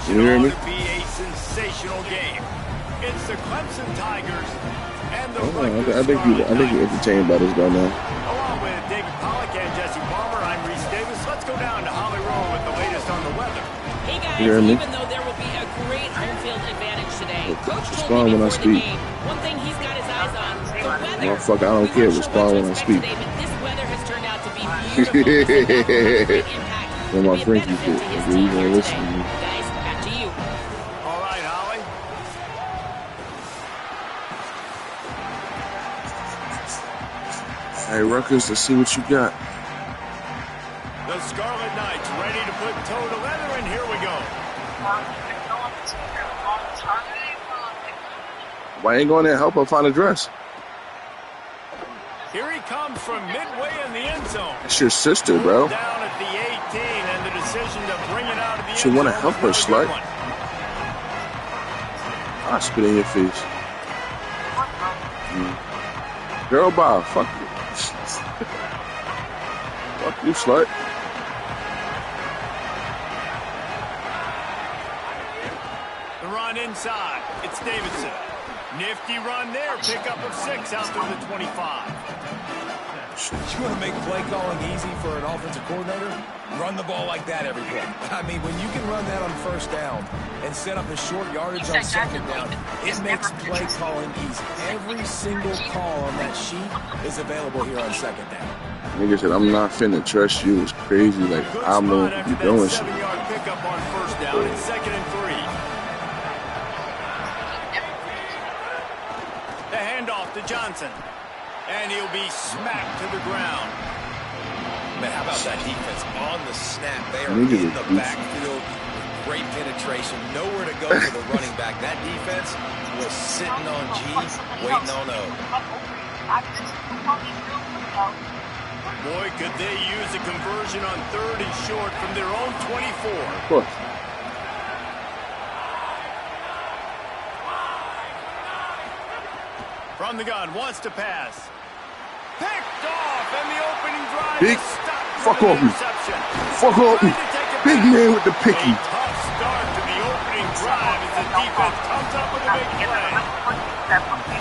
fashion ought to be a sensational game. It's the Clemson Tigers and the I think you're entertained by this by now. Along with David Pollack and Jesse Palmer, I'm Reese Davis. Let's go down to Holly Rowe with the latest on the weather. Hey guys, even though there will be a great home field advantage today, Coach told me before the game, one thing he's got his eyes on, the weather. Motherfucker, I don't care. Respond when I speak. Today, but this weather has turned out to be beautiful. Well, my friend, you gonna listen to me. Guys, back to you. All right, Holly. Hey, Rutgers, let's see what you got. The Scarlet Knights ready to put toe to leather, and here we go. Why ain't going there? Help her find a dress. Here he comes from midway in the end zone. That's your sister, bro. Down at the 18, and the decision to bring it out of the end You want to zone help her, is slut? a good one. I'll spit in your face. Girl, bye. Fuck you. Fuck you, slut. The run inside. It's Davidson. Nifty run there. Pickup of 6 out through the 25. You want to make play calling easy for an offensive coordinator? Run the ball like that every play. I mean, when you can run that on first down and set up a short yardage on second down, it makes play calling easy. Every single call on that sheet is available here on second down. Nigga said, I'm not finna trust you. It's crazy. Like, I'm going to be doing shit. 7-yard pickup on first down. It's 2nd and 3. The handoff to Johnson. And he'll be smacked to the ground. Man, how about that defense on the snap? They are in the backfield. Great penetration. Nowhere to go for the running back. That defense was sitting on G, waiting on O. Boy, could they use a conversion on 3rd and short from their own 24. Of course. From the gun, wants to pass. Picked off, and the opening drive Big, is stopped. fuck off me. Fuck off me. Big man with the picky. A tough start to the opening drive as the defense comes up with a big play.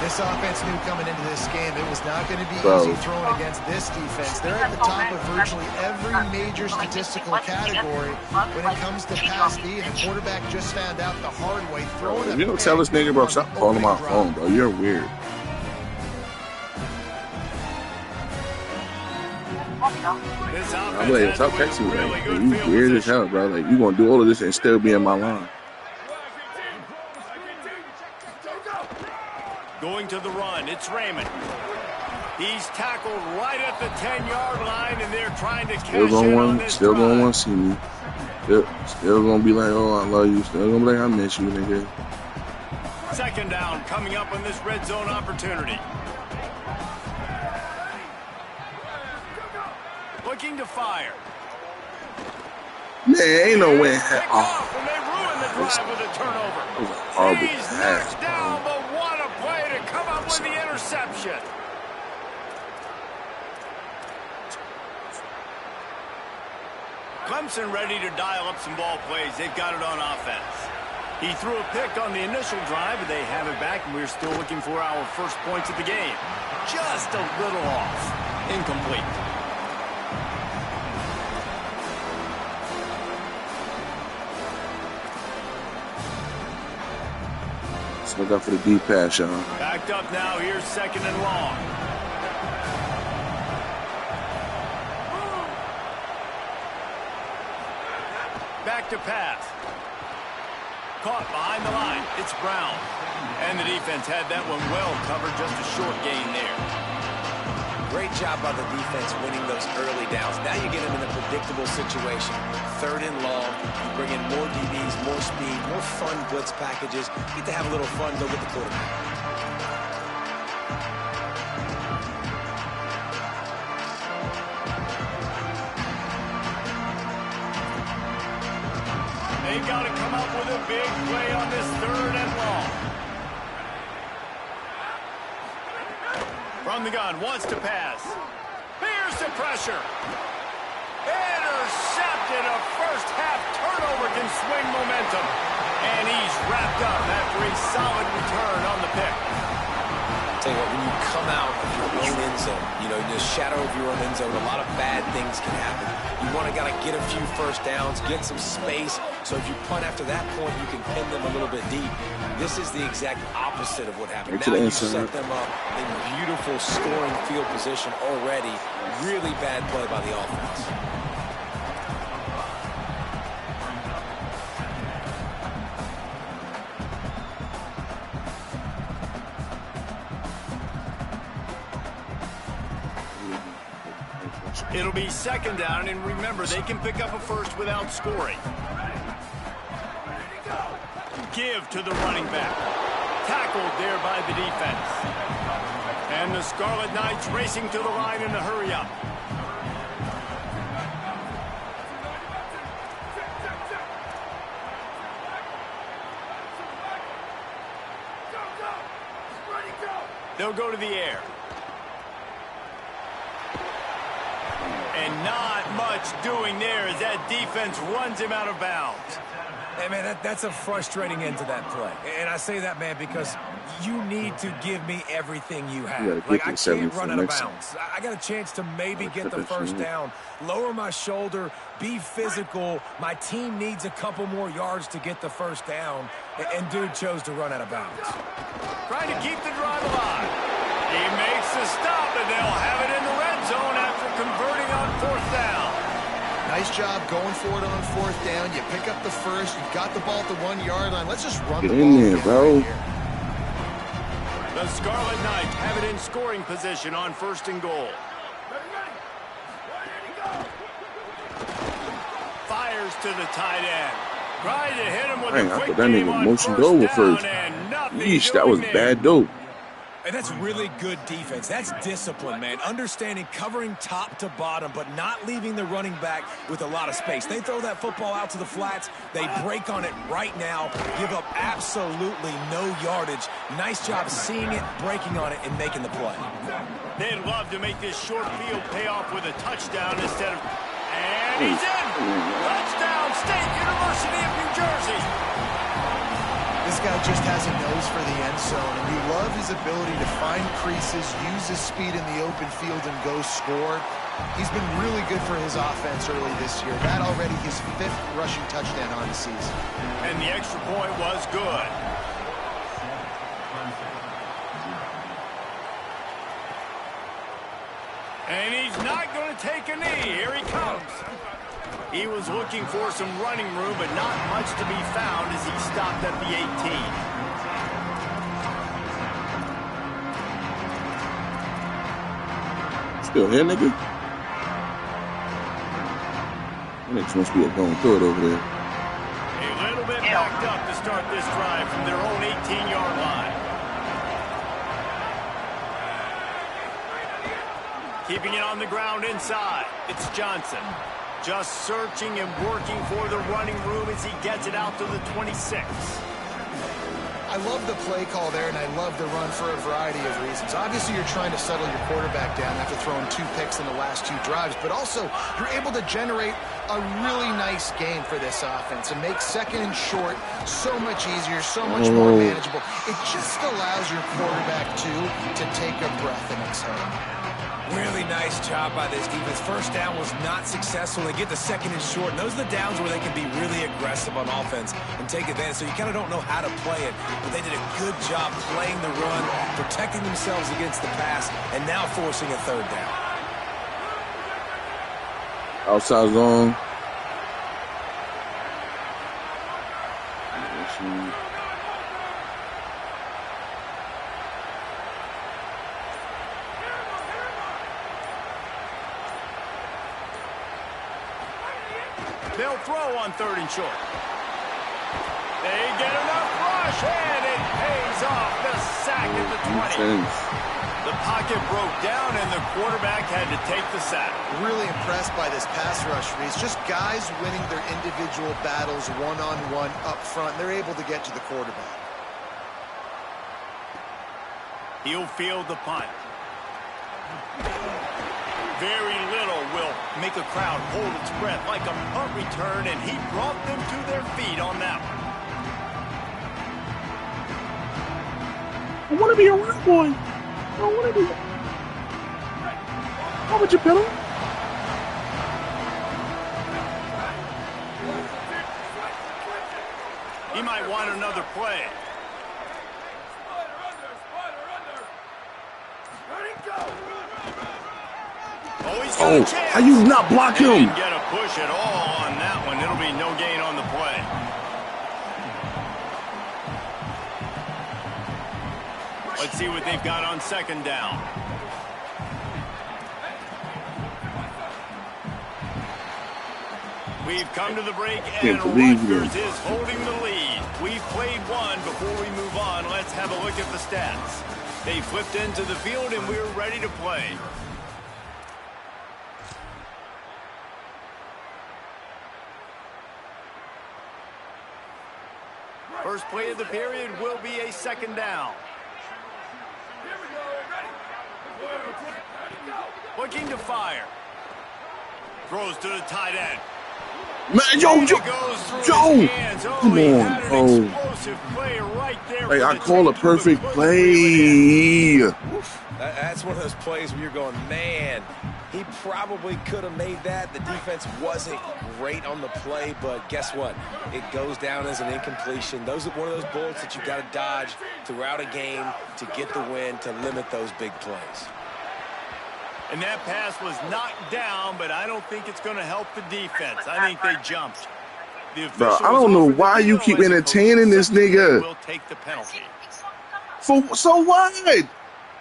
This offense knew coming into this game it was not going to be easy throwing against this defense. They're at the top of virtually every major statistical category when it comes to pass D, and the quarterback just found out the hard way. Throwing You don't tell this nigga, bro, stop calling my phone, bro. You're weird. I'm like, stop texting me. Like, you weird as hell, bro. Like, you gonna do all of this and still be in my line. Going to the run, it's Raymond. He's tackled right at the 10-yard line, and they're trying to catch him on this Still gonna drive. want to see me. Still gonna be like, oh, I love you. Still gonna be like, I miss you, nigga. 2nd down coming up on this red zone opportunity. Looking to fire. Man, ain't no way. And they ruin the drive with a turnover. That was a horrible He's pass, knocked down, but what a play to come up with the interception. Clemson ready to dial up some ball plays. They've got it on offense. He threw a pick on the initial drive, but they have it back, and we're still looking for our first points of the game. Just a little off. Incomplete. Look out for the deep pass, y'all. Backed up now. Here's 2nd and long. Back to pass. Caught behind the line. It's Brown. And the defense had that one well covered. Just a short gain there. Great job by the defense winning those early downs. Now you get them in a predictable situation. 3rd and long. You bring in more DBs, more speed, more fun blitz packages. You get to have a little fun, go get the quarterback. They got to come up with a big play on this 3rd and long. From the gun, wants to pass. Here's the pressure. Intercepted. A first half turnover can swing momentum. confront him. And he's wrapped up after a solid return on the pick. Tell you what, when you come out of your own end zone, you know, in the shadow of your own end zone, a lot of bad things can happen. You want to get a few first downs, get some space, so if you punt after that point, you can pin them a little bit deep. This is the exact opposite of what happened. Now you set them up in beautiful scoring field position already. Really bad play by the offense. It'll be second down, and remember, they can pick up a first without scoring. Give to the running back. Tackled there by the defense. And the Scarlet Knights racing to the line in a hurry-up. They'll go to the air. And not much doing there as that defense runs him out of bounds. Hey, man, that's a frustrating end to that play. And I say that, man, because you need to give me everything you have. Like, I can't run out of bounds. I got a chance to maybe get the first down, lower my shoulder, be physical. My team needs a couple more yards to get the first down. And dude chose to run out of bounds. Trying to keep the drive alive. He makes the stop, and they'll have it in the red zone after converting on fourth down. Nice job going for it on fourth down. You pick up the first. You got the ball at the 1 yard line. Let's just run the ball. Get in there, bro. The Scarlet Knights have it in scoring position on first and goal. Fires to the tight end. Trying to hit him with a quick game on first down, and nothing. Yeesh, that was bad dope. And that's really good defense. That's discipline, man. Understanding covering top to bottom, but not leaving the running back with a lot of space. They throw that football out to the flats. They break on it right now, give up absolutely no yardage. Nice job seeing it, breaking on it, and making the play. They'd love to make this short field pay off with a touchdown instead of... And he's in! Touchdown, State University of New Jersey! This guy just has a nose for the end zone, and you love his ability to find creases, use his speed in the open field, and go score. He's been really good for his offense early this year. That already his 5th rushing touchdown on the season. And the extra point was good. And he's not going to take a knee. Here he comes. He was looking for some running room, but not much to be found as he stopped at the 18. Still here, nigga? Niggas must be going through it over there. A little bit backed up to start this drive from their own 18-yard line. Keeping it on the ground inside. It's Johnson. Just searching and working for the running room as he gets it out to the 26. I love the play call there, and I love the run for a variety of reasons. Obviously, you're trying to settle your quarterback down after throwing 2 picks in the last 2 drives, but also you're able to generate a really nice game for this offense and make second and short so much easier, so much more manageable. It just allows your quarterback, to take a breath and exhale. Really nice job by this defense. First down was not successful. They get the second and short, and those are the downs where they can be really aggressive on offense and take advantage. So you kind of don't know how to play it, but they did a good job playing the run, protecting themselves against the pass, and now forcing a third down. Outside zone. They'll throw on third and short. They get enough rush, and it pays off. The sack at the 20. The pocket broke down, and the quarterback had to take the sack. Really impressed by this pass rush, Reese. Just guys winning their individual battles one-on-one up front. They're able to get to the quarterback. He'll field the punt. Very little will make a crowd hold its breath like a punt return, and he brought them to their feet on that one. want to be a real boy. I don't want to be. Why would you pedal? He might want another play. Oh, how you not block him? Didn't get a push at all on that one. It'll be no gain on the play. Let's see what they've got on second down. We've come to the break, and Rutgers is holding the lead. We've played one. Before we move on, let's have a look at the stats. They flipped into the field, and we're ready to play. First play of the period will be a second down. Looking to fire. Throws to the tight end. Man, Joe, come on, bro. Hey, I call a perfect play. That's one of those plays where you're going, man, he probably could have made that. The defense wasn't great on the play, but guess what? It goes down as an incompletion. Those are one of those bullets that you got to dodge throughout a game to get the win, to limit those big plays. And that pass was knocked down, but I don't think it's going to help the defense. I think they jumped. Bro, I don't know why you keep entertaining this nigga. Will take the penalty. So what?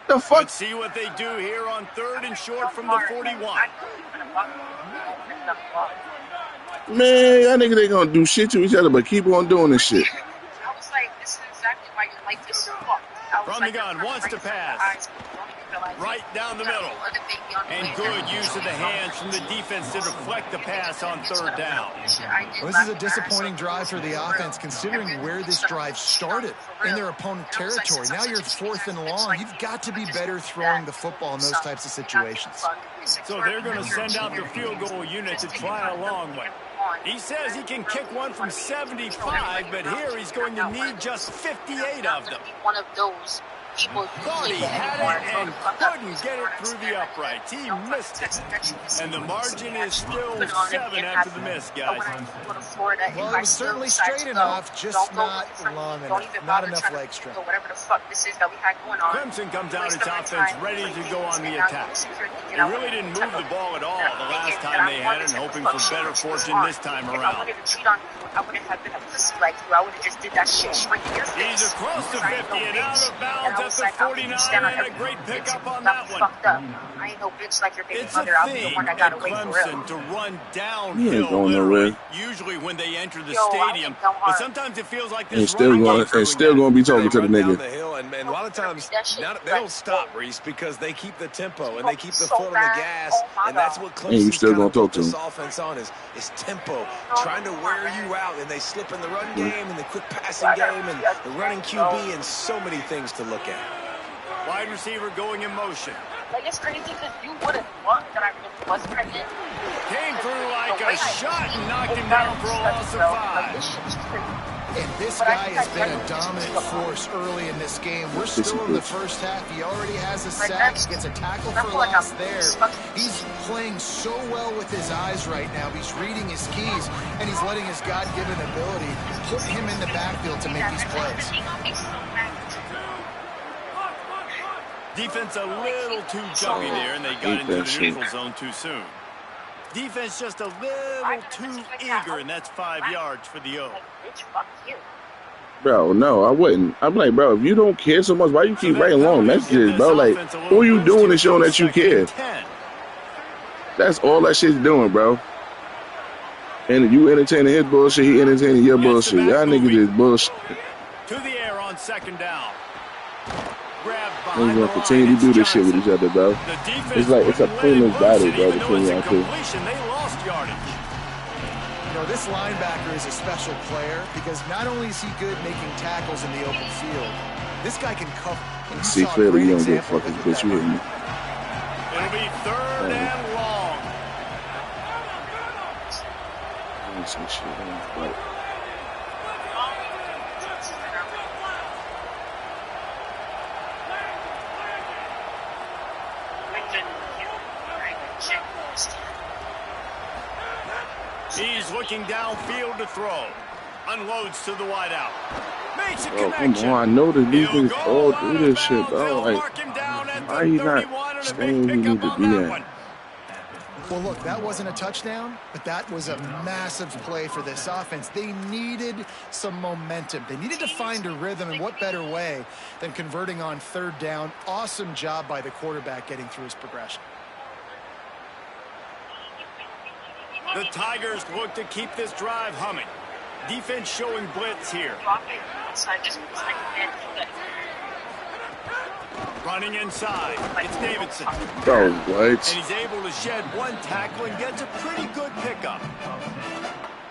The fuck? Let's see what they do here on third and short from the 41. Man, y'all niggas ain't gonna do shit to each other, but keep on doing this shit. I was like, this is exactly why you like this. From the gun, wants to pass. Right down the middle. And good use of the hands from the defense to deflect the pass on third down. Well, this is a disappointing drive for the offense, considering where this drive started in their opponent territory. Now you're fourth and long. You've got to be better throwing the football in those types of situations. So they're going to send out the field goal unit to try a long one. He says he can kick one from 75, but here he's going to need just 58 of them. One of those people thought he had it and couldn't get it through the uprights. He missed it. And the margin is still 7 after the miss, guys. Well, it was certainly straight enough, just not long enough. Not enough leg strength. Whatever the fuck this is that we had going on. Clemson comes out its offense ready to go on the attack. They really didn't move the ball at all the last time they had it, and hoping for better fortune this time around. I wouldn't have been a pussy like you. I would have just did that shit straight in your face. He's across the 50 and out of bounds at the 49, and a great pickup on that one. I ain't no bitch like your baby mother. I'll be the one that got away for real. To run downhill, literally, usually when they enter the stadium, but sometimes it feels like this. Still going to be talking to the nigga. And a lot of times they don't stop, Reese, because they keep the tempo and they keep the foot on the gas, and that's what Clemson's still gonna talk to this him. offense on is tempo, trying to wear you out, and they slip in the run game and the quick passing game and the running QB, and so many things to look at. Wide receiver going in motion. Like, it's crazy because you wouldn't want that I really was pregnant. Came through like a shot and knocked him down for a loss of 5. And this guy has been a dominant force early in this game. We're still in the first half. He already has a sack. He gets a tackle for loss there. He's playing so well with his eyes right now. He's reading his keys, and he's letting his God-given ability put him in the backfield to make these plays. Defense a little too jumpy there, and they got into the neutral zone too soon. Defense just a little too eager, and that's 5 yards for the O. Bro, no, I wouldn't. I'm like, bro, if you don't care so much, why you keep writing long messages, bro? Like, all you doing is showing that you care. That's all that shit's doing, bro. And you entertaining his bullshit, he entertaining your bullshit. Y'all niggas is bullshit. To the air on second down. We're going to continue to do this shit with each other, bro. It's like, it's a pointless battle, bro, between y'all two. They lost yardage. You know, this linebacker is a special player because not only is he good making tackles in the open field, this guy can cover. See, clearly you don't give a fuck, bitch. You hit me. It'll be third and long. Some shit, He's looking downfield to throw. Unloads to the wideout. Makes a Bro, connection. come on. I know the defense all through this shit, bro. Like, why he not staying where he need to be at? Well, look, that wasn't a touchdown, but that was a massive play for this offense. They needed some momentum. They needed to find a rhythm, and what better way than converting on third down. Awesome job by the quarterback getting through his progression. The Tigers look to keep this drive humming. Defense showing blitz here. Running inside, it's Davidson. Bro, what? And he's able to shed one tackle and gets a pretty good pickup.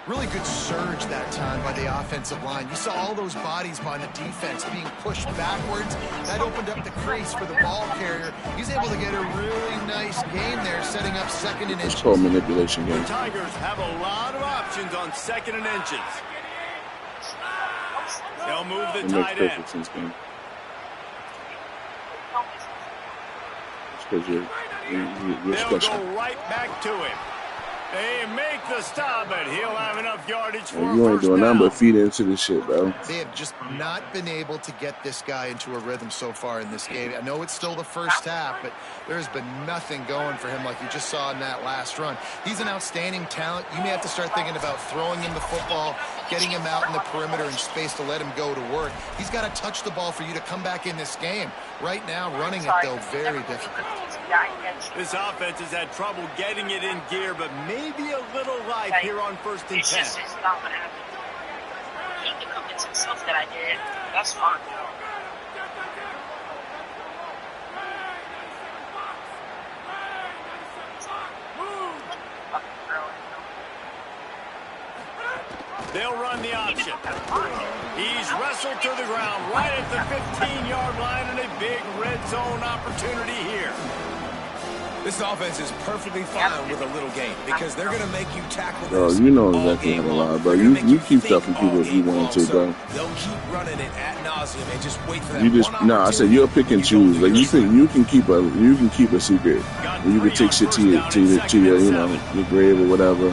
Really good surge that time by the offensive line. You saw all those bodies by the defense being pushed backwards. That opened up the crease for the ball carrier. He's able to get a really nice gain there, setting up second and inches. It's called manipulation game. The Tigers have a lot of options on second and inches. They'll move the tight end. Perfect sense, man. Because you're They'll special. go right back to him. They make the stop, but he'll have enough yardage for You ain't doing nothing but feed into this shit, bro. They have just not been able to get this guy into a rhythm so far in this game. I know it's still the first half, but there has been nothing going for him like you just saw in that last run. He's an outstanding talent. You may have to start thinking about throwing him the football, getting him out in the perimeter and space to let him go to work. He's got to touch the ball for you to come back in this game. Right now, running it, though, very difficult. This offense has had trouble getting it in gear, but maybe a little life here on 1st and 10. It's not going to happen. He can convince himself that I did. That's fine. They'll run the option. He's wrestled to the ground right at the 15-yard line, and a big red zone opportunity here. This offense is perfectly fine with a little game because they're going to make you tackle Bro, this you know all exactly how game to long. lie, bro. They're gonna make You keep think stuffing people all if you game want to, long. bro. So they'll keep running it ad nauseum and just wait for that You just one I said you'll pick and choose. Like you can keep a secret. You can take shit to your you know your grave or whatever.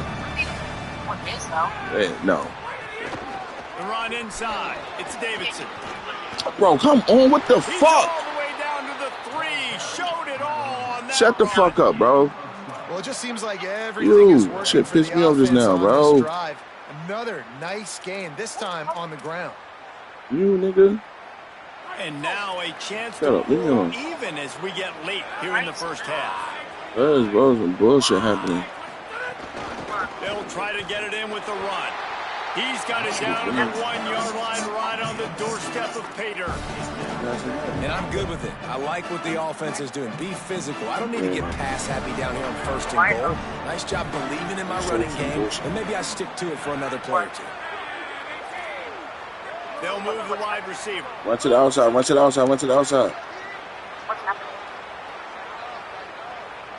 No. The run inside. It's Davidson. Bro, come on, what the He's fuck? all the way down to the 3. Showed it all on that Shut the run. fuck up, bro. Well, it just seems like everything is working shit for pissed the me off just offense now, on bro. this drive. Another nice gain, this time on the ground. You nigga. And now a chance Shut to up, leave me pull alone. even as we get late here in the first half. There's bro some bullshit happening. They'll try to get it in with the run. He's got it down to the 1-yard line right on the doorstep of Pater. And I'm good with it. I like what the offense is doing. Be physical. I don't need to get pass happy down here on 1st and goal. Nice job believing in my running game, and maybe I stick to it for another play or two. They'll move the wide receiver. Run to the outside, run to the outside, run to the outside. What's happening?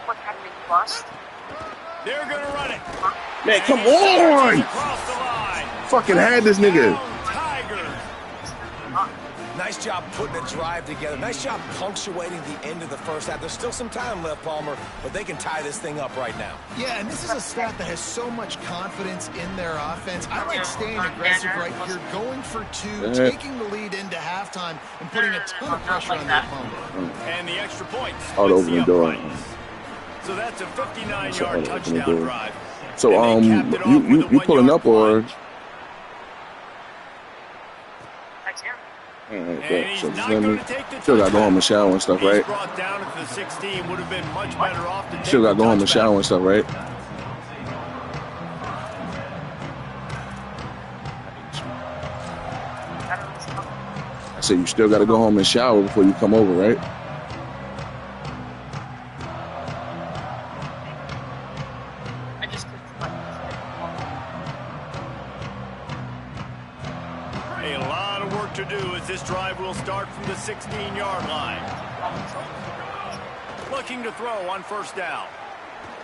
What's happening, Bust? They're going to run it. Man, come And he on! across the line. Fucking had this nigga. Tigers. Nice job putting a drive together. Nice job punctuating the end of the first half. There's still some time left, Palmer, but they can tie this thing up right now. Yeah, and this is a staff that has so much confidence in their offense. I like staying aggressive right here, going for 2, taking the lead into halftime, and putting a ton of pressure on the opponent. And the extra points. Out What's over the door. So that's a 59-yard touchdown drive. So And they capped it off with a you pulling 1-yard up or? plunge. Alright, And bet. he's So not just going let to take the me. Still got to go home and touchback. shower and stuff, He's right? brought down at the 16. Would have been much better off to take Still got to the go home and touchback. shower and stuff, right? I said you still got to go home and shower before you come over, right? I just clicked the button. A lot of work to do as this drive will start from the 16-yard line. Looking to throw on 1st down.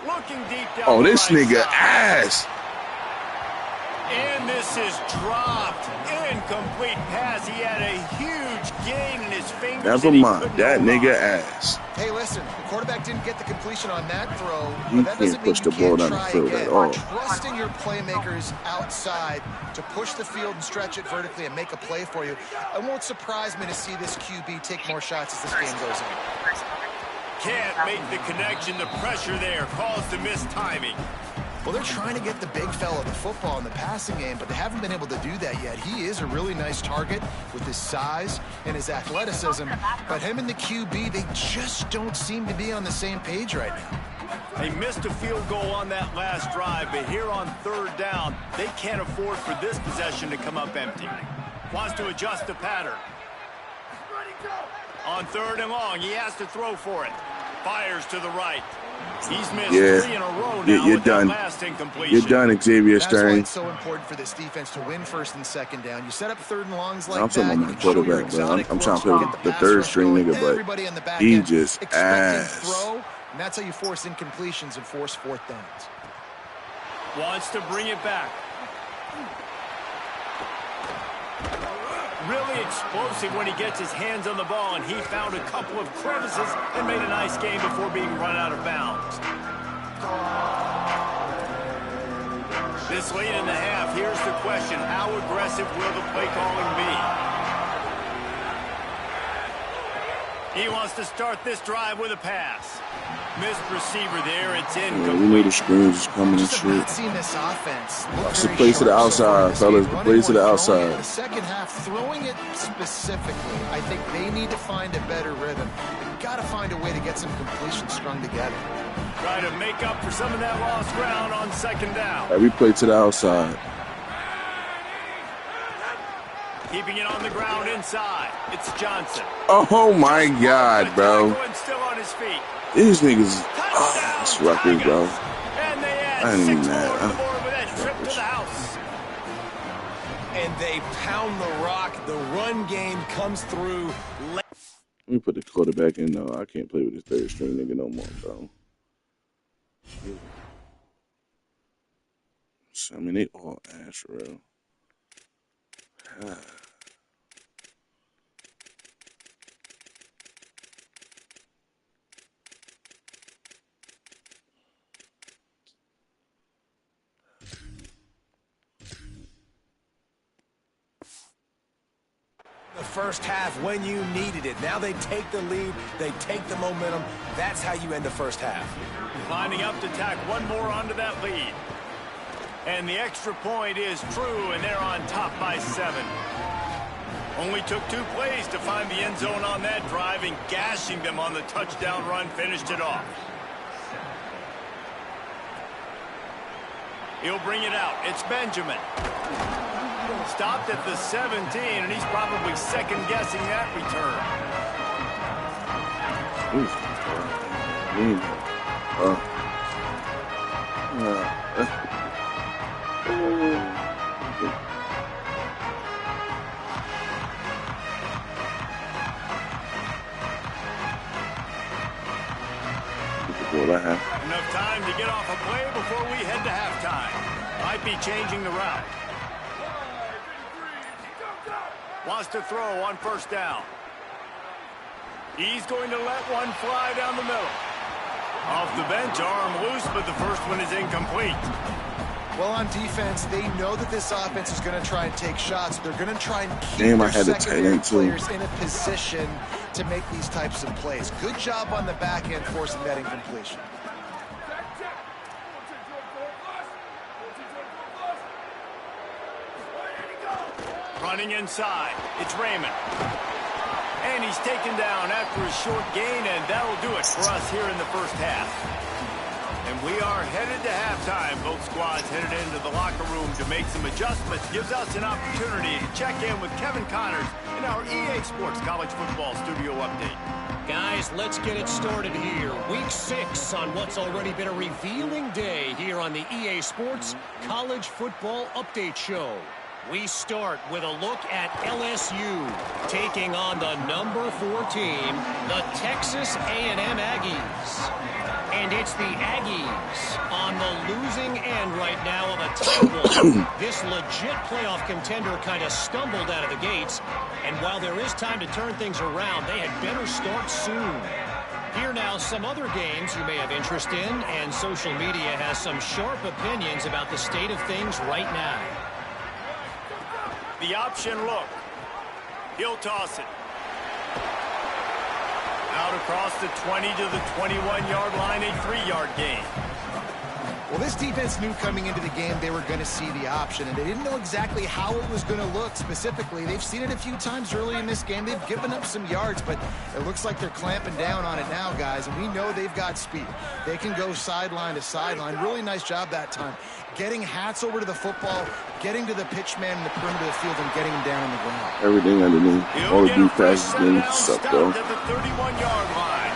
Looking deep down Oh, the this right nigga side. ass. And this is dropped. incomplete pass. He had a huge gain in his fingers. Never mind. That nigga ass. Hey, listen, the quarterback didn't get the completion on that throw, He but that doesn't can't mean push you the ball can't down the try field again. at all. Trusting your playmakers outside to push the field and stretch it vertically and make a play for you. It won't surprise me to see this QB take more shots as this game goes on. Can't make the connection. The pressure there caused the missed timing. Well, they're trying to get the big fella the football in the passing game, but they haven't been able to do that yet. He is a really nice target with his size and his athleticism, but him and the QB, they just don't seem to be on the same page right now. They missed a field goal on that last drive, but here on third down, they can't afford for this possession to come up empty. Wants to adjust the pattern. On third and long, he has to throw for it. Fires to the right. He's missed 3 in a row now. You're done. You're done, Xavier Stern. That's why it's so important for this defense to win first and second down. You set up third and longs like I'm talking that. about my quarterback, bro. I'm trying to play with the third string nigga, but he just ass. Throw, and that's how you force incompletions and force fourth downs. Wants to bring it back. Really explosive when he gets his hands on the ball, and he found a couple of crevices and made a nice game before being run out of bounds. This late in the half, here's the question: how aggressive will the play calling be? He wants to start this drive with a pass. Missed receiver there. It's incomplete. We know the screens is coming and shit. Not seeing this offense. Watch the plays to the outside, fellas. The plays to the outside. The second half, throwing it specifically, I think they need to find a better rhythm. They've got to find a way to get some completions strung together. Try to make up for some of that lost ground on second down. Every play to the outside. Keeping it on the ground inside. It's Johnson. Oh my God, bro. Still on his feet. These niggas, it's Rutgers, bro. And they I ain't even mad. And they pound the rock. The run game comes through. Let me put the quarterback in, though. I can't play with this third string nigga no more, bro. I mean, they all ass, bro. The first half when you needed it. Now they take the lead. They take the momentum. That's how you end the first half. Lining up to tack one more onto that lead. And the extra point is true, and they're on top by 7. Only took 2 plays to find the end zone on that drive, and gashing them on the touchdown run finished it off. He'll bring it out. It's Benjamin. Stopped at the 17, and he's probably second-guessing that return. Enough time to get off a play before we head to halftime. Might be changing the route. Wants to throw on first down. He's going to let one fly down the middle. Off the bench, arm loose, but the first one is incomplete. Well, on defense, they know that this offense is going to try and take shots. They're going to try and keep their secondary players in a position to make these types of plays. Good job on the back end forcing that incompletion. Running inside, it's Raymond. And he's taken down after a short gain, and that'll do it for us here in the first half. And we are headed to halftime. Both squads headed into the locker room to make some adjustments. Gives us an opportunity to check in with Kevin Connors in our EA Sports College Football Studio Update. Guys, let's get it started here. Week 6 on what's already been a revealing day here on the EA Sports College Football Update Show. We start with a look at LSU taking on the number 4 team, the Texas A&M Aggies. And it's the Aggies on the losing end right now of a tight one. This legit playoff contender kind of stumbled out of the gates. And while there is time to turn things around, they had better start soon. Here now, some other games you may have interest in, and social media has some sharp opinions about the state of things right now. The option look. He'll toss it. Out across the 20 to the 21-yard line, a 3-yard gain. Well, this defense knew coming into the game they were going to see the option, and they didn't know exactly how it was going to look specifically. They've seen it a few times early in this game. They've given up some yards, but it looks like they're clamping down on it now, guys, and we know they've got speed. They can go sideline to sideline. Really nice job that time. Getting hats over to the football, getting to the pitch man in the perimeter of the field, and getting him down on the ground. Everything underneath. All the deep passes didn't suck, though. At the 31-yard line.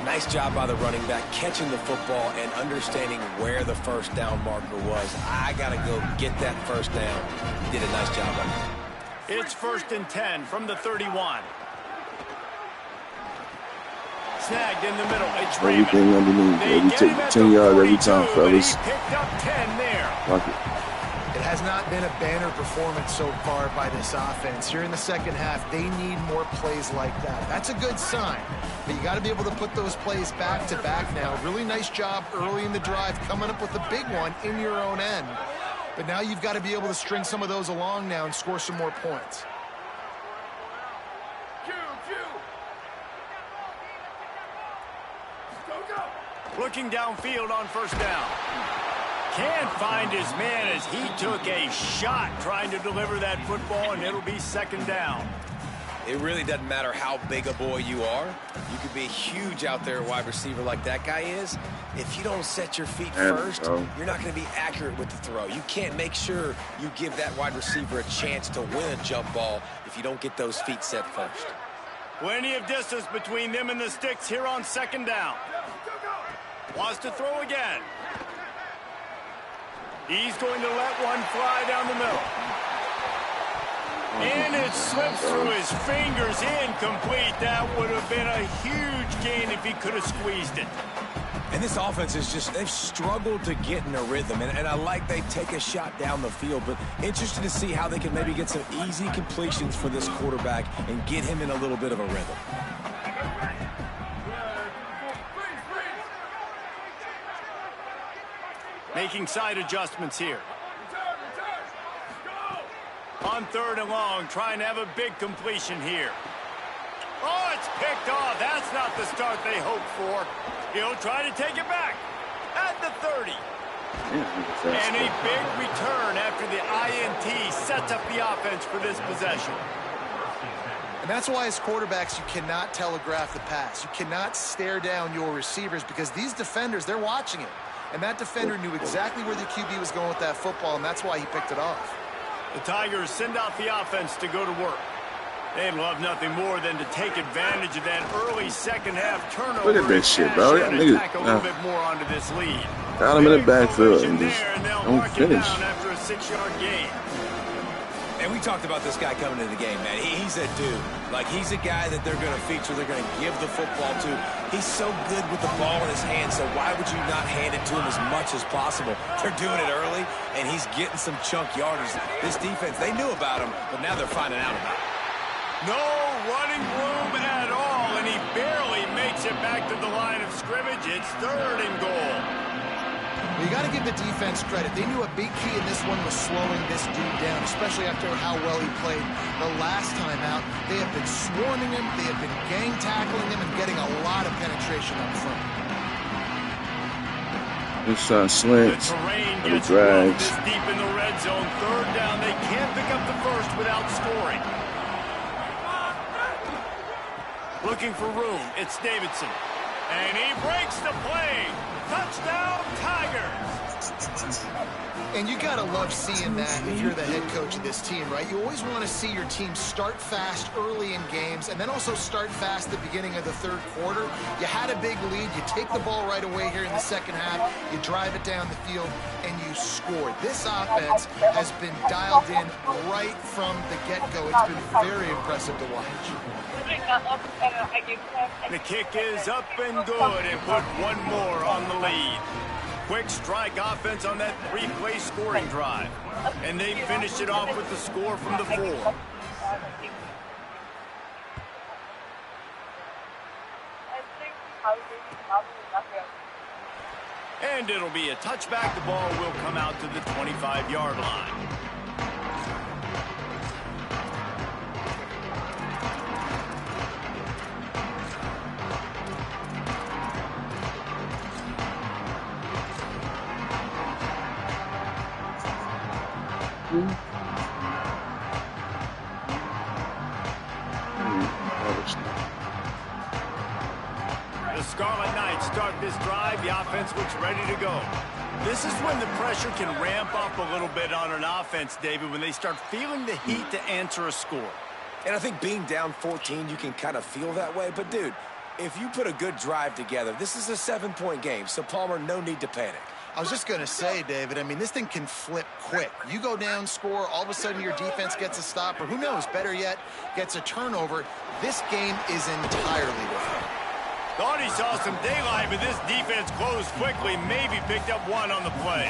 Nice job by the running back catching the football and understanding where the first down marker was. I got to go get that first down. He did a nice job on it. It's 1st and 10 from the 31. Snagged in the middle. It's everything underneath. Yeah, we take 10 yards every time, fellas. Picked up 10 there. Fuck it. It has not been a banner performance so far by this offense. Here in the second half, they need more plays like that. That's a good sign. But you got to be able to put those plays back to back now. Really nice job early in the drive, coming up with a big one in your own end. But now you've got to be able to string some of those along now and score some more points. Looking downfield on first down. Can't find his man as he took a shot trying to deliver that football, and it'll be 2nd down. It really doesn't matter how big a boy you are. You could be huge out there, wide receiver like that guy is. If you don't set your feet first, you're not going to be accurate with the throw. You can't make sure you give that wide receiver a chance to win a jump ball if you don't get those feet set first. Plenty of distance between them and the sticks here on 2nd down. Wants to throw again. He's going to let one fly down the middle. And it slips through his fingers, incomplete. That would have been a huge gain if he could have squeezed it. And this offense is just, they've struggled to get in a rhythm. And I like they take a shot down the field, but interested to see how they can maybe get some easy completions for this quarterback and get him in a little bit of a rhythm. Making side adjustments here. On 3rd and long, trying to have a big completion here. Oh, it's picked off. That's not the start they hoped for. He'll try to take it back at the 30. And a big return after the INT sets up the offense for this possession. And that's why as quarterbacks, you cannot telegraph the pass. You cannot stare down your receivers because these defenders, they're watching it. And that defender knew exactly where the QB was going with that football, and that's why he picked it off. The Tigers send out the offense to go to work. They'd love nothing more than to take advantage of that early second half turnover. Look at this shit, bro. That nigga a little bit more onto this lead. Got him in the backfield and just don't finish. After a 6-yard gain. And we talked about this guy coming into the game, man. He's a dude. Like, he's a guy that they're going to feature, they're going to give the football to. He's so good with the ball in his hands, so why would you not hand it to him as much as possible? They're doing it early, and he's getting some chunk yardage. This defense, they knew about him, but now they're finding out about it. No running room at all, and he barely makes it back to the line of scrimmage. It's 3rd and goal. You got to give the defense credit. They knew a big key in this one was slowing this dude down, especially after how well he played the last time out. They have been swarming him, they have been gang tackling him, and getting a lot of penetration up front. Inside slants, and it drags. This deep in the red zone, 3rd down. They can't pick up the first without scoring. Looking for room. It's Davidson. And he breaks the play. Touchdown, Tigers. And you got to love seeing that if you're the head coach of this team, right? You always want to see your team start fast early in games and then also start fast at the beginning of the third quarter. You had a big lead. You take the ball right away here in the second half. You drive it down the field, and you score. This offense has been dialed in right from the get-go. It's been very impressive to watch. The kick is up and good and put one more on the lead. Quick strike offense on that three-play scoring drive. And they finished it off with the score from the 4. And it'll be a touchback. The ball will come out to the 25-yard line. The Scarlet Knights start this drive. The offense looks ready to go. This is when the pressure can ramp up a little bit on an offense, David, when they start feeling the heat to answer a score. And I think being down 14, you can kind of feel that way. But, dude, if you put a good drive together, this is a 7-point game. So, Palmer, no need to panic. I was just going to say, David, I mean, this thing can flip quick. You go down, score, all of a sudden your defense gets a stop, or who knows, better yet, gets a turnover. This game is entirely different. Thought he saw some daylight, but this defense closed quickly, maybe picked up one on the play.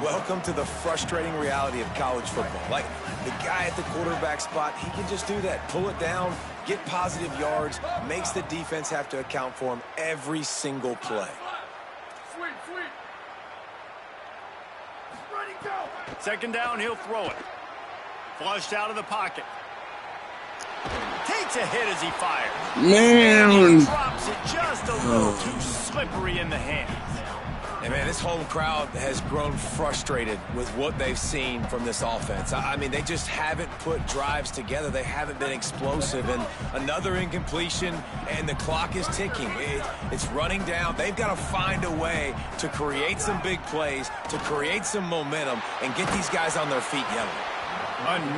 Welcome to the frustrating reality of college football. Like, the guy at the quarterback spot, he can just do that. Pull it down, get positive yards, makes the defense have to account for him every single play. Second down, he'll throw it. Flushed out of the pocket. Takes a hit as he fires. Man. And he drops it just a little too slippery in the hands. And, man, this whole crowd has grown frustrated with what they've seen from this offense. I mean, they just haven't put drives together. They haven't been explosive. And another incompletion, and the clock is ticking. It's running down. They've got to find a way to create some big plays, to create some momentum, and get these guys on their feet yelling.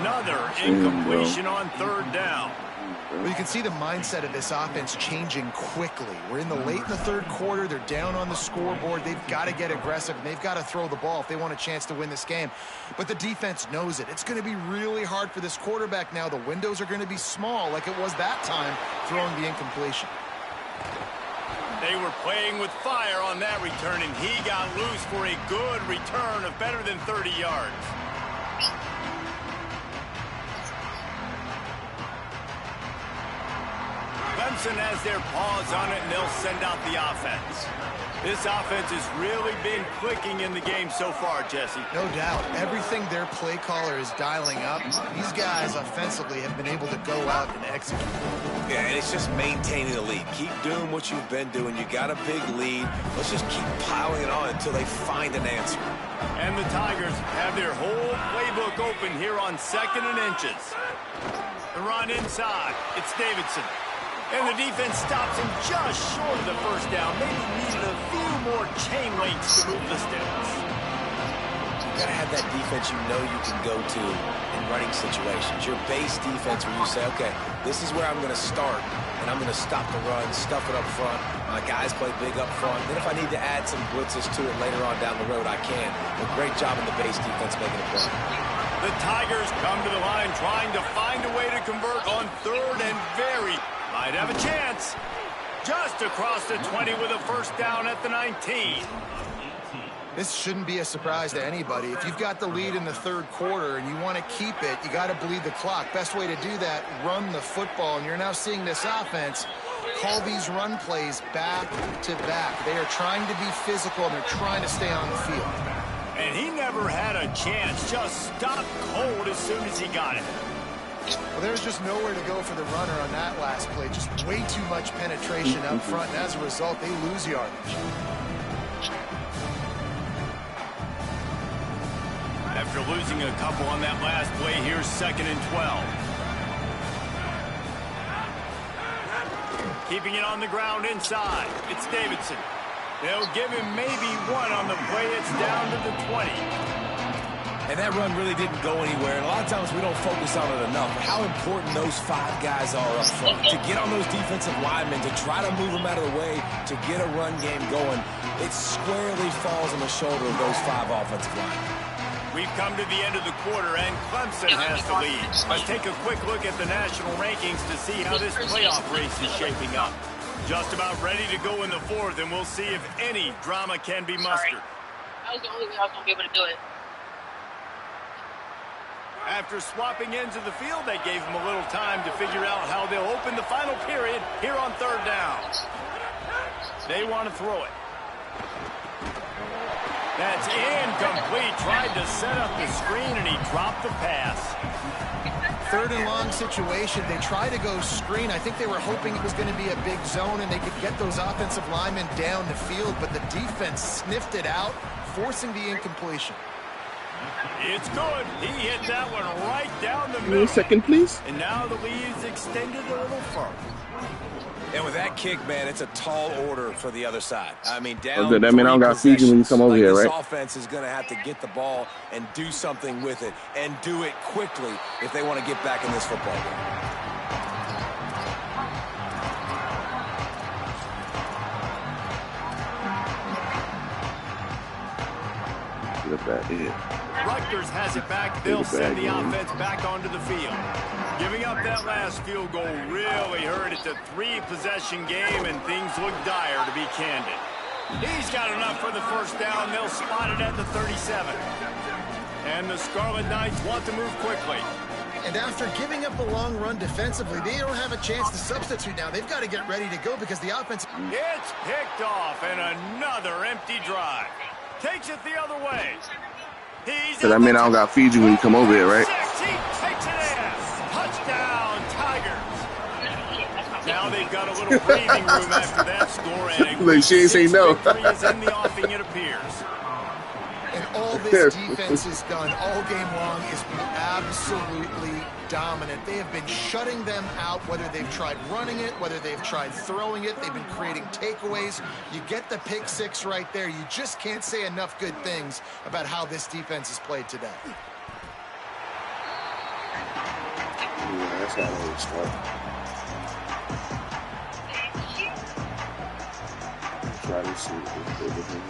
Another incompletion on third down. Well, you can see the mindset of this offense changing quickly. We're in the late in the third quarter. They're down on the scoreboard. They've got to get aggressive, and they've got to throw the ball if they want a chance to win this game. But the defense knows it. It's going to be really hard for this quarterback now. The windows are going to be small like it was that time throwing the incompletion. They were playing with fire on that return, and he got loose for a good return of better than 30 yards. Clemson has their paws on it, and they'll send out the offense. This offense has really been clicking in the game so far, Jesse. No doubt. Everything their play caller is dialing up, these guys offensively have been able to go out and execute. Yeah, and it's just maintaining the lead. Keep doing what you've been doing. You got a big lead. Let's just keep piling it on until they find an answer. And the Tigers have their whole playbook open here on 2nd and inches. The run inside. It's Davidson. And the defense stops him just short of the first down. Maybe needed a few more chain links to move the sticks. You got to have that defense you know you can go to in running situations. Your base defense where you say, okay, this is where I'm going to start, and I'm going to stop the run, stuff it up front. My guys play big up front. Then if I need to add some blitzes to it later on down the road, I can. But great job in the base defense making a play. The Tigers come to the line trying to find a way to convert on 3rd and very. Might have a chance. Just across the 20 with a first down at the 19. This shouldn't be a surprise to anybody. If you've got the lead in the third quarter and you want to keep it, you got to bleed the clock. Best way to do that, run the football. And you're now seeing this offense call these run plays back to back. They are trying to be physical, and they're trying to stay on the field. And he never had a chance. Just stopped cold as soon as he got it. Well, there's just nowhere to go for the runner on that last play. Just way too much penetration up front, and as a result, they lose yardage. After losing a couple on that last play, here's 2nd and 12. Keeping it on the ground inside. It's Davidson. They'll give him maybe one on the play. It's down to the 20. And that run really didn't go anywhere. And a lot of times we don't focus on it enough. How important those 5 guys are up front. To get on those defensive linemen, to try to move them out of the way, to get a run game going, it squarely falls on the shoulder of those 5 offensive linemen. We've come to the end of the quarter, and Clemson has the lead. Let's take a quick look at the national rankings to see how this playoff race is shaping up. Just about ready to go in the 4th, and we'll see if any drama can be mustered. That was the only way I was going to be able to do it. After swapping ends of the field, they gave them a little time to figure out how they'll open the final period here on 3rd down. They want to throw it. That's incomplete. Tried to set up the screen, and he dropped the pass. 3rd and long situation. They try to go screen. I think they were hoping it was going to be a big zone and they could get those offensive linemen down the field, but the defense sniffed it out, forcing the incompletion. It's good. He hit that one right down the Give me middle. a second, please. And now the lead's extended a little further. And with that kick, man, it's a tall order for the other side. I mean, down Okay, that mean I don't got Fiji when you come over here, this right? offense is going to have to get the ball and do something with it, and do it quickly if they want to get back in this football game. Get that in. Rutgers has it back. They'll send the offense back onto the field. Giving up that last field goal really hurt. It's a 3-possession game, and things look dire, to be candid. He's got enough for the 1st down. They'll spot it at the 37. And the Scarlet Knights want to move quickly. And after giving up a long run defensively, they don't have a chance to substitute now. They've got to get ready to go because the offense... It's picked off, and another empty drive. Takes it the other way. So that mean I don't got Fiji when you come over here, right? He takes it in. Touchdown, Tigers. Now they've got a little breathing room after that score. And Like she ain't say no. victory is in the offing, it appears. And all this defense has done all game long is be absolutely dominant. They have been shutting them out, whether they've tried running it, whether they've tried throwing it. They've been creating takeaways. You get the pick 6 right there. You just can't say enough good things about how this defense has played today. Yeah, that's how I always start. Try to see everything.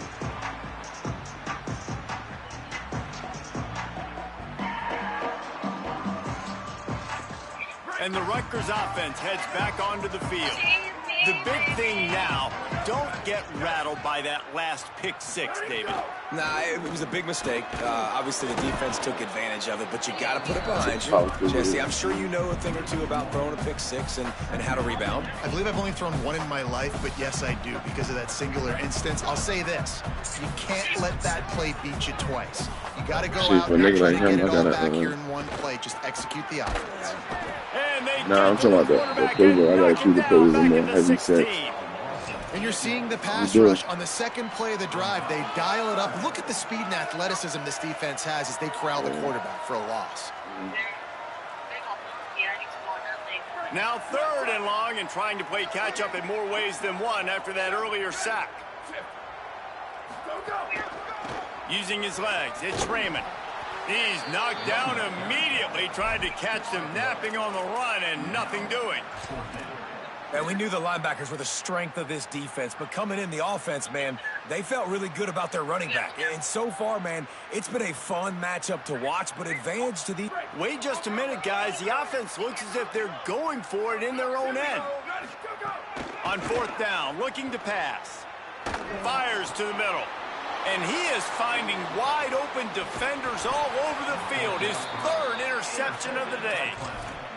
And the Rutgers offense heads back onto the field. The big thing now, don't get rattled by that last pick 6, David. Nah, it was a big mistake. Obviously, the defense took advantage of it, but you got to put it behind you. Jesse, I'm sure you know a thing or two about throwing a pick 6 and how to rebound. I believe I've only thrown one in my life, but yes, I do because of that singular instance. I'll say this. You can't let that play beat you twice. You got to go out and try to get it all back here in one play. Just execute the offense. Nah, I'm talking about the playbook. I got to see the plays in there, heavy sets. And you're seeing the pass rush on the second play of the drive. They dial it up. Look at the speed and athleticism this defense has as they corral the quarterback for a loss. Now 3rd and long and trying to play catch-up in more ways than one after that earlier sack. Using his legs, it's Raymond. He's knocked down immediately, trying to catch them napping on the run and nothing doing. And we knew the linebackers were the strength of this defense, but coming in the offense, man, they felt really good about their running back. And so far, man, it's been a fun matchup to watch, but advantage to the... Wait just a minute, guys. The offense looks as if they're going for it in their own end. On 4th down, looking to pass. Fires to the middle. And he is finding wide open defenders all over the field. His 3rd interception of the day.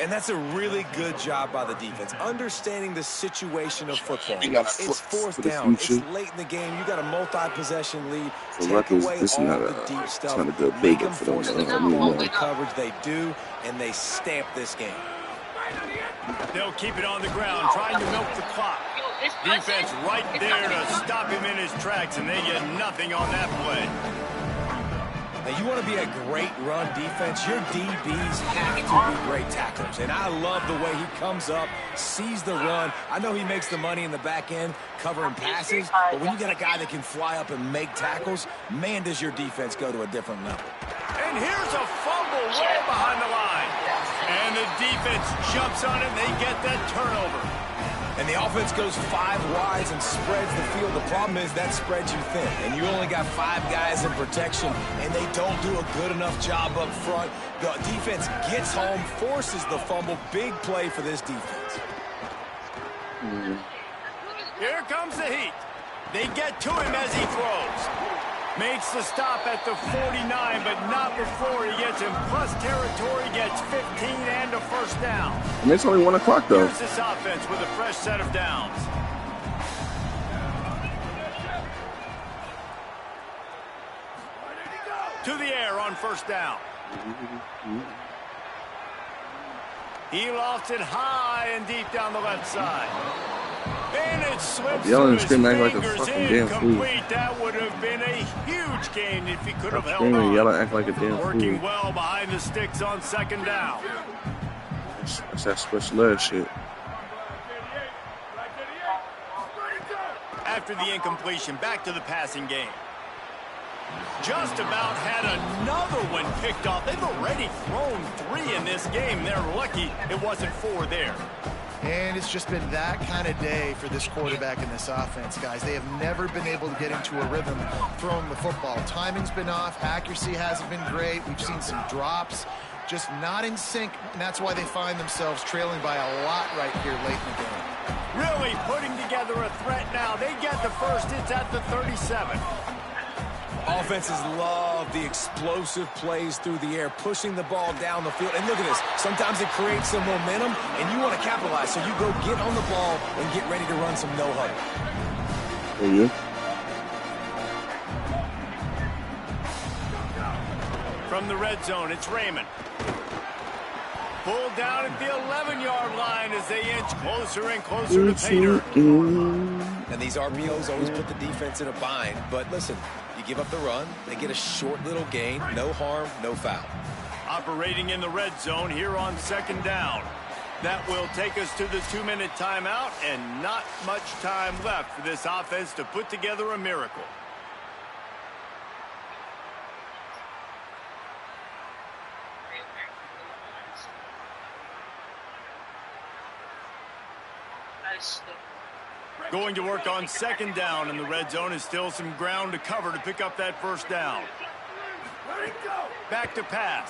And that's a really good job by the defense, understanding the situation of football. It's 4th down. It's late in the game. You got a multi-possession lead. Take away all the deep stuff. Make them force the coverage. They do, and they stamp this game. They'll keep it on the ground, trying to milk the clock. Defense right there to stop him in his tracks, and they get nothing on that play. Now, you want to be a great run defense, your DBs have to be great tacklers. And I love the way he comes up, sees the run. I know he makes the money in the back end covering passes, but when you got a guy that can fly up and make tackles, man, does your defense go to a different level. And here's a fumble way behind the line. And the defense jumps on it, and they get that turnover. And the offense goes 5 wides and spreads the field. The problem is that spreads you thin. And you only got 5 guys in protection, and they don't do a good enough job up front. The defense gets home, forces the fumble. Big play for this defense. Here comes the heat. They get to him as he throws. Makes the stop at the 49, but not before he gets in plus territory, gets 15 and a first down. And it's only 1 o'clock, though. Here's this offense with a fresh set of downs. To the air on first down. He lofts it high and deep down the left side. And it slips yelling and through screaming his like a fingers, fucking damn fool. incomplete. That would have been a huge gain if he could have held Screaming on. and yelling, act like a damn Working fool. well behind the sticks on second down. That's that special ed shit. After the incompletion, back to the passing game. Just about had another one picked off. They've already thrown 3 in this game. They're lucky it wasn't 4 there. And it's just been that kind of day for this quarterback in this offense, guys. They have never been able to get into a rhythm throwing the football. Timing's been off. Accuracy hasn't been great. We've seen some drops. Just not in sync, and that's why they find themselves trailing by a lot right here late in the game. Really putting together a threat now. They get the first. It's at the 37. Offenses love the explosive plays through the air, pushing the ball down the field. And look at this. Sometimes it creates some momentum, and you want to capitalize. So you go get on the ball and get ready to run some no-huddle. Oh, yeah. From the red zone, it's Raymond. Pulled down at the 11-yard line as they inch closer and closer to pay dirt. And these RPOs always put the defense in a bind. But listen, you give up the run, they get a short little gain, no harm, no foul. Operating in the red zone here on second down. That will take us to the 2-minute timeout, and not much time left for this offense to put together a miracle. Going to work on second down in the red zone is still some ground to cover to pick up that first down. Back to pass.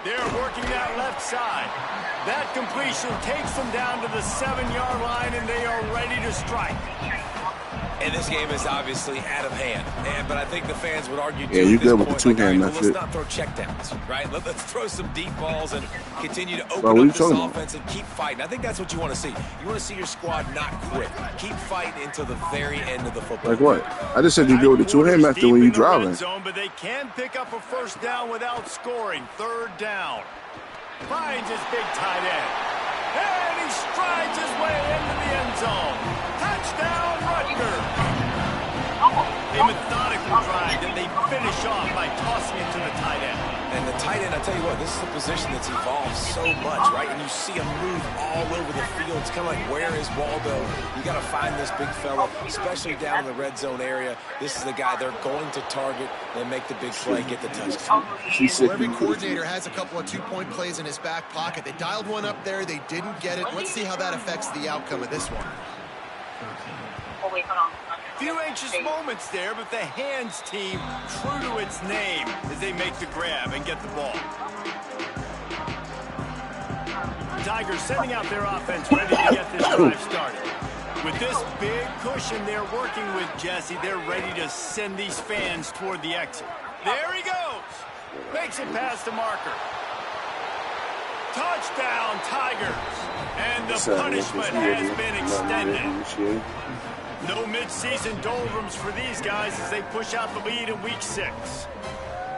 They're working that left side. That completion takes them down to the 7-yard line, and they are ready to strike. And this game is obviously out of hand. But I think the fans would argue, yeah, you good with the 2-hand let's method. not throw checkdowns, right? Let's throw some deep balls and continue to open up this offense and keep fighting. I think that's what you want to see. You want to see your squad not quit. Keep fighting until the very end of the football. Like what? I just said you do with the 2-hand method when you're driving. Zone, but they can pick up a first down without scoring. Third down. Finds his big tight end. And he strides his way into the end zone. Touchdown, Rutgers. A methodical drive that they finish off by tossing it to the tight end. And the tight end, I tell you what, this is a position that's evolved so much, right? And you see him move all over the field. It's kind of like, where is Waldo? You got to find this big fella, especially down in the red zone area. This is the guy they're going to target and make the big play, get the touchdown. Well, every coordinator has a couple of 2-point plays in his back pocket. They dialed one up there. They didn't get it. Let's see how that affects the outcome of this one. Oh, wait, hold on. Few anxious moments there, but the hands team true to its name as they make the grab and get the ball. Tigers sending out their offense ready to get this drive started. With this big cushion they're working with, Jesse, they're ready to send these fans toward the exit. There he goes. Makes it past the marker. Touchdown, Tigers. And the punishment has been extended. No midseason doldrums for these guys as they push out the lead in week 6.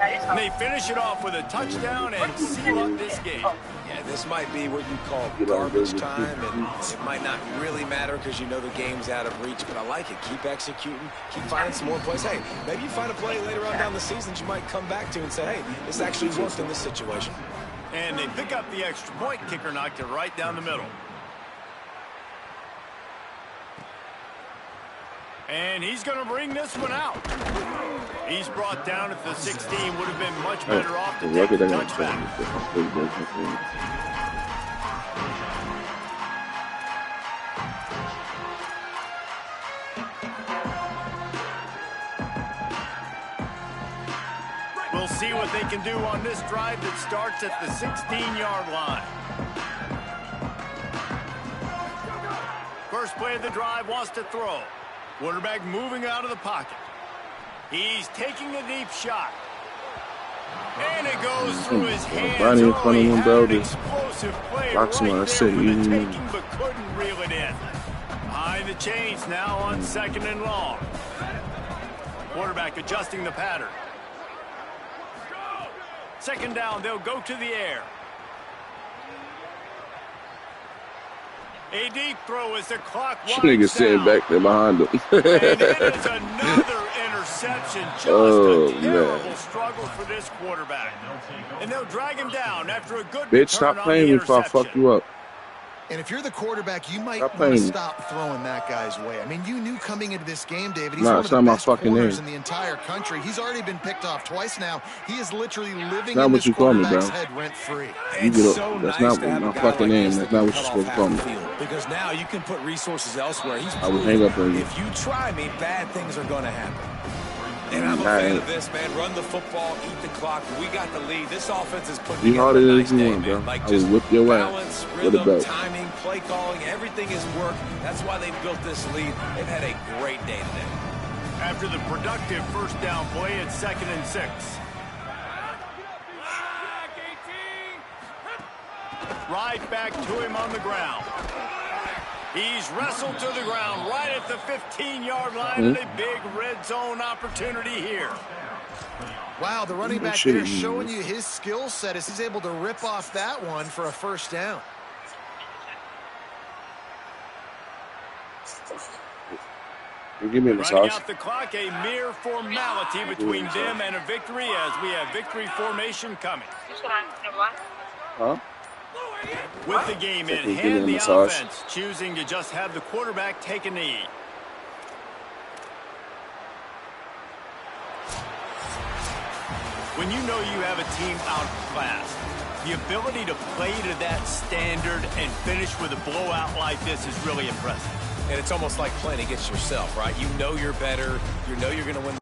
And they finish it off with a touchdown and seal up this game. Yeah, this might be what you call garbage time, and it might not really matter because you know the game's out of reach, but I like it. Keep executing, keep finding some more plays. Hey, maybe you find a play later on down the season that you might come back to and say, hey, this actually worked in this situation. And they pick up the extra point. Kicker knocked it right down the middle. And he's going to bring this one out. He's brought down at the 16. Would have been much better off to take the touchback. We'll see what they can do on this drive that starts at the 16-yard line. First play of the drive, wants to throw. Quarterback moving out of the pocket. He's taking a deep shot. And it goes through his hands. Body in front of him, bro. Explosive play right there for the taking, but couldn't reel it in. Behind the chains now on 2nd and long. Quarterback adjusting the pattern. 2nd down, they'll go to the air. A deep throw as the clock winds down. Nigga sitting back there behind him. And it is another interception. Just a terrible struggle for this quarterback. And they'll drag him down after a good bitch, stop playing me before I fuck you up. And if you're the quarterback, you might want to stop throwing that guy's way. I mean, you knew coming into this game, David, he's one of the best corners in the entire country. He's already been picked off twice now. He is literally living in this quarterback's head rent-free. That's not my fucking name. That's not what you're supposed to call me. Because now you can put resources elsewhere. I would hang up on you. If you try me, bad things are going to happen. And I'm a fan of this, man. Run the football, eat the clock. We got the lead. This offense is putting together a nice day, man. Like just balance, rhythm, timing, play calling, everything is work. That's why they built this lead. They've had a great day today. After the productive first down play, it's 2nd and 6. Right back to him on the ground. He's wrestled to the ground right at the 15-yard line, and a big red zone opportunity here. Wow, the running back there showing you his skill set as he's able to rip off that one for a first down. Give me the sauce. Running out the clock, a mere formality between them and a victory as we have victory formation coming. Huh? With the game in hand, the offense choosing to just have the quarterback take a knee. When you know you have a team outclassed, the ability to play to that standard and finish with a blowout like this is really impressive. And it's almost like playing against yourself, right? You know you're better. You know you're going to win.